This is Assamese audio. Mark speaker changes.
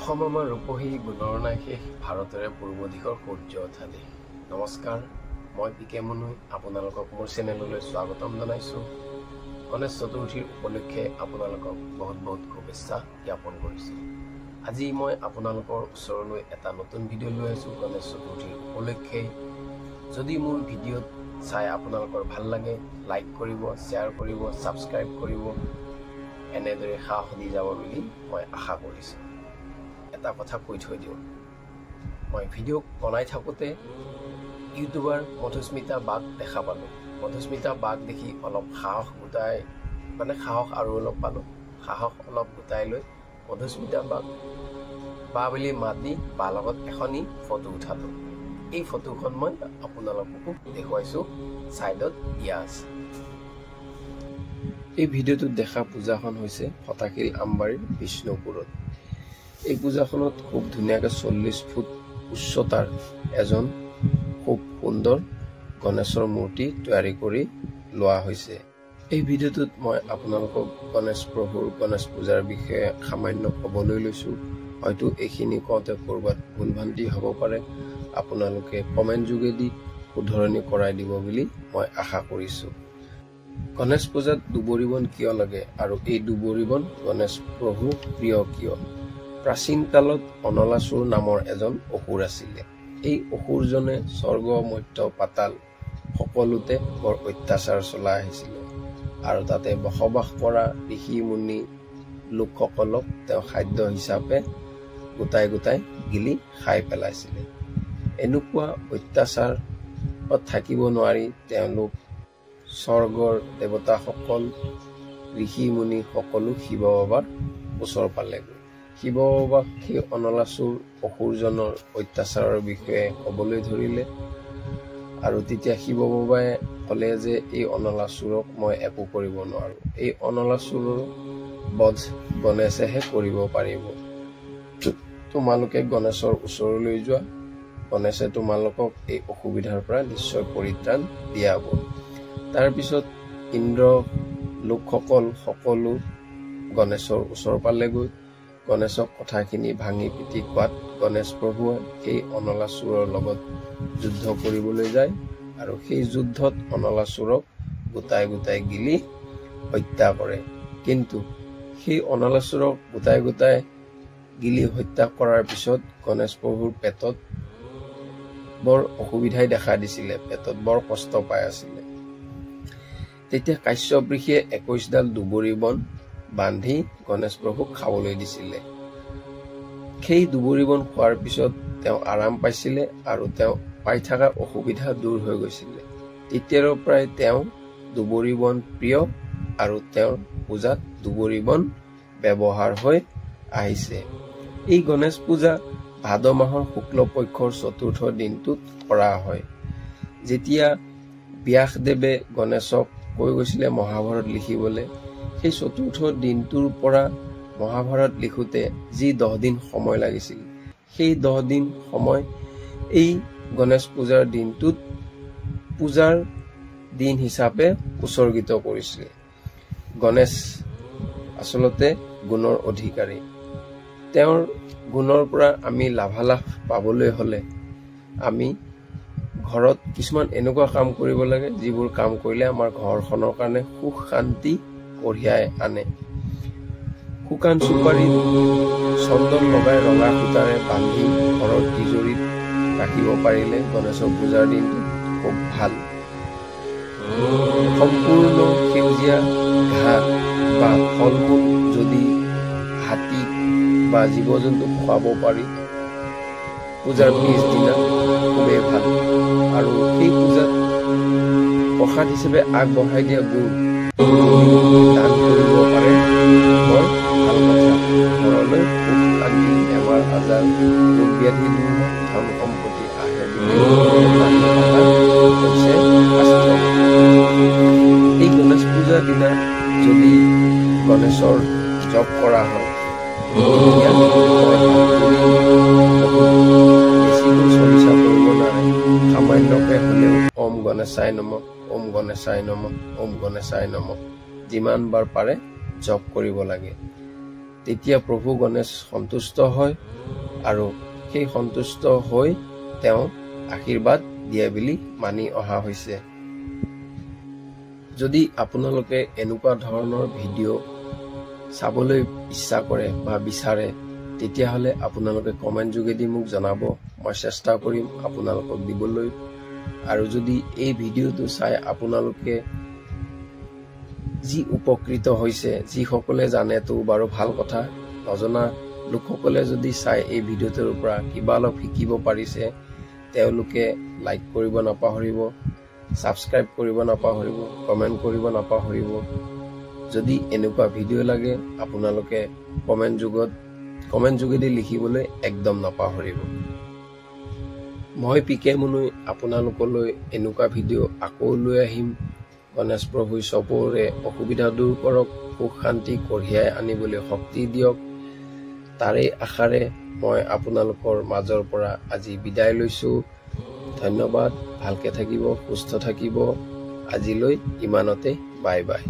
Speaker 1: অসম আমাৰ ৰূপহী গুণৰ নাই শেষ ভাৰতৰে পূৰ্ব দিশৰ সূৰ্য উঠা দেশ। নমস্কাৰ, মই পিকে মুনুই আপোনালোকক মোৰ চেনেললৈ স্বাগতম জনাইছোঁ। গণেশ চতুৰ্থীৰ উপলক্ষে আপোনালোকক বহুত বহুত শুভেচ্ছা জ্ঞাপন কৰিছোঁ। আজি মই আপোনালোকৰ ওচৰলৈ এটা নতুন ভিডিঅ' লৈ আহিছোঁ গণেশ চতুৰ্থীৰ উপলক্ষে। যদি মোৰ ভিডিঅ'ত চাই আপোনালোকৰ ভাল লাগে, লাইক কৰিব, শ্বেয়াৰ কৰিব, ছাবস্ক্ৰাইব কৰিব, এনেদৰে সাহস দি যাব বুলি মই আশা কৰিছোঁ। এটা কথা কৈ থৈ দিওঁ, মই ভিডিঅ' বনাই থাকোঁতে ইউটিউবাৰ মধুস্মিতা বাক দেখা পালোঁ। মধুস্মিতা বাক দেখি অলপ সাহস আৰু অলপ পালোঁ। সাহস অলপ গোটাই লৈ মধুস্মিতা বাক বা বুলি মাত দি বাৰ লগত এখনি ফটো উঠালোঁ। এই ফটোখন মই আপোনালোককো দেখুৱাইছোঁ, ছাইডত দিয়া আছে। এই ভিডিঅ'টোত দেখা পূজাখন হৈছে ফটাশিল আমবাৰীৰ বিষ্ণুপুৰত। এই পূজাখনত খুব ধুনীয়াকৈ 40 ফুট উচ্চতাৰ এজন খুব সুন্দৰ গণেশৰ মূৰ্তি তৈয়াৰী কৰি লোৱা হৈছে। এই ভিডিঅ'টোত মই আপোনালোকক গণেশ প্ৰভুৰ গণেশ পূজাৰ বিষয়ে সামান্য ক'বলৈ লৈছোঁ। হয়তো এইখিনি কওঁতে ক'ৰবাত ভুল ভ্ৰান্তি হ'ব পাৰে, আপোনালোকে কমেণ্ট যোগেদি শুধৰণি কৰাই দিব বুলি মই আশা কৰিছোঁ। গণেশ পূজাত দুবৰি বন কিয় লাগে আৰু এই দুবৰি বন গণেশ প্ৰভু প্ৰিয় কিয়? প্ৰাচীন কালত অনলাসুৰ নামৰ এজন অসুৰ আছিলে। এই অসুৰজনে স্বৰ্গ মৰ্ত্য পাতাল সকলোতে বৰ অত্যাচাৰ চলাই আহিছিলে আৰু তাতে বসবাস কৰা ঋষি মুনি লোকসকলক তেওঁ খাদ্য হিচাপে গোটাই গোটাই গিলি খাই পেলাইছিলে। এনেকুৱা অত্যাচাৰত থাকিব নোৱাৰি তেওঁলোক স্বৰ্গৰ দেৱতাসকল ঋষি মুনি সকলো শিৱ বাবাৰ ওচৰ পালেগৈ। শিৱ বাবাক সেই অনলাসুৰ অসুৰজনৰ অত্যাচাৰৰ বিষয়ে ক'বলৈ ধৰিলে আৰু তেতিয়া শিৱ বাবাই ক'লে যে এই অনলাসুৰক মই একো কৰিব নোৱাৰোঁ, এই অনলাসুৰৰ বধ গণেশেহে কৰিব পাৰিব। তোমালোকে গণেশৰ ওচৰলৈ যোৱা, গণেশে তোমালোকক এই অসুবিধাৰ পৰা নিশ্চয় পৰিত্ৰাণ দিয়াব। তাৰপিছত ইন্দ্ৰ লোকসকল সকলো গণেশৰ ওচৰ পালেগৈ। গণেশক কথাখিনি ভাঙি পিটি কোৱাত গণেশ প্ৰভুৱে সেই অনলাসুৰৰ লগত যুদ্ধ কৰিবলৈ যায় আৰু সেই যুদ্ধত অনলাসুৰক গোটাই গোটাই গিলি হত্যা কৰে। কিন্তু সেই অনলাসুৰক গোটাই গোটাই গিলি হত্যা কৰাৰ পিছত গণেশ প্ৰভুৰ পেটত বৰ অসুবিধাই দেখা দিছিলে, পেটত বৰ কষ্ট পাই আছিলে। তেতিয়া কাশ্যপ ঋষিয়ে 21ডাল দুবৰি বন বান্ধি গণেশ প্ৰভুক খাবলৈ দিছিলে। সেই দুবৰি বন খোৱাৰ পিছত তেওঁ আৰাম পাইছিলে আৰু তেওঁ পাই থকা অসুবিধা দূৰ হৈ গৈছিলে। তেতিয়াৰ পৰাই তেওঁ দুবৰি বন প্ৰিয় আৰু তেওঁৰ পূজাত দুবৰি বন ব্যৱহাৰ হৈ আহিছে। এই গণেশ পূজা ভাদ মাহৰ শুক্ল পক্ষৰ চতুৰ্থ দিনটোত কৰা হয়। যেতিয়া ব্যাসদেৱে গণেশক কৈ গৈছিলে মহাভাৰত লিখিবলৈ, সেই চতুৰ্থ দিনটোৰ পৰা মহাভাৰত লিখোতে যি 10 দিন সময় লাগিছিল, সেই 10 দিন সময় এই গণেশ পূজাৰ দিনটোত পূজাৰ দিন হিচাপে উৎসৰ্গিত কৰিছিল। গণেশ আচলতে গুণৰ অধিকাৰী। তেওঁৰ গুণৰ পৰা আমি লাভালাভ পাবলৈ হ'লে আমি ঘৰত কিছুমান এনেকুৱা কাম কৰিব লাগে যিবোৰ কাম কৰিলে আমাৰ ঘৰখনৰ কাৰণে সুখ শান্তি কঢ়িয়াই আনে। শুকান চুপাৰীত চন্দন লগাই ৰঙা সূতাৰে বান্ধি ঘৰৰ তিজোৰিত ৰাখিব পাৰিলে গণেশৰ পূজাৰ দিনটো খুব ভাল। সম্পূৰ্ণ সেউজীয়া ঘাঁহ বা ফল মূল যদি হাতী বা জীৱ জন্তুক খুৱাব পাৰি পূজাৰ পিছদিনা খুবেই ভাল। আৰু সেই পূজাত প্ৰসাদ হিচাপে আগবঢ়াই দিয়া গুড় দান কৰিব পাৰে, বৰ ভাল কথা। ঘৰলৈ সুখ শান্তি, বেমাৰ আজাৰ, ৰোগ ব্যাধি দূৰ হয়, ধন সম্পত্তি আহে বুলি হৈছে শাস্ত্ৰ। এই গণেশ পূজাৰ দিনা যদি গণেশৰ জপ কৰা হয় তেতিয়া বেছিকৈ চলিচা কৰিব নোৱাৰে, সামান্যকে হ'লেও ওম গণেশায় নমঃ, ওম গণেশায় নমঃ, ওম গণেশায় নমঃ যিমান বাৰ পাৰে জপ কৰিব লাগে। তেতিয়া প্ৰভু গণেশ সন্তুষ্ট হয় আৰু সেই সন্তুষ্ট হৈ তেওঁ আশীৰ্বাদ দিয়ে বুলি মানি অহা হৈছে। যদি আপোনালোকে এনেকুৱা ধৰণৰ ভিডিঅ' চাবলৈ ইচ্ছা কৰে বা বিচাৰে তেতিয়াহ'লে আপোনালোকে কমেণ্ট যোগেদি মোক জনাব, মই চেষ্টা কৰিম আপোনালোকক দিবলৈ। আৰু যদি এই ভিডিঅ'টো চাই আপোনালোকে যি উপকৃত হৈছে, যিসকলে জানেতো বাৰু ভাল কথা, নজনা লোকসকলে যদি চাই এই ভিডিঅ'টোৰ পৰা কিবা অলপ শিকিব পাৰিছে, তেওঁলোকে লাইক কৰিব নাপাহৰিব, ছাবস্ক্ৰাইব কৰিব নাপাহৰিব, কমেণ্ট কৰিব নাপাহৰিব। যদি এনেকুৱা ভিডিঅ' লাগে আপোনালোকে কমেণ্ট যোগেদি লিখিবলৈ একদম নাপাহৰিব। মই পিকে মুনুই আপোনালোকলৈ এনেকুৱা ভিডিঅ' আকৌ লৈ আহিম। গণেশ প্ৰভুই চবৰে অসুবিধা দূৰ কৰক, সুখ শান্তি কঢ়িয়াই আনিবলৈ শক্তি দিয়ক। তাৰেই আশাৰে মই আপোনালোকৰ মাজৰ পৰা আজি বিদায় লৈছো। ধন্যবাদ, ভালকে থাকিব, সুস্থ থাকিব। আজিলৈ ইমানতে, বাই বাই।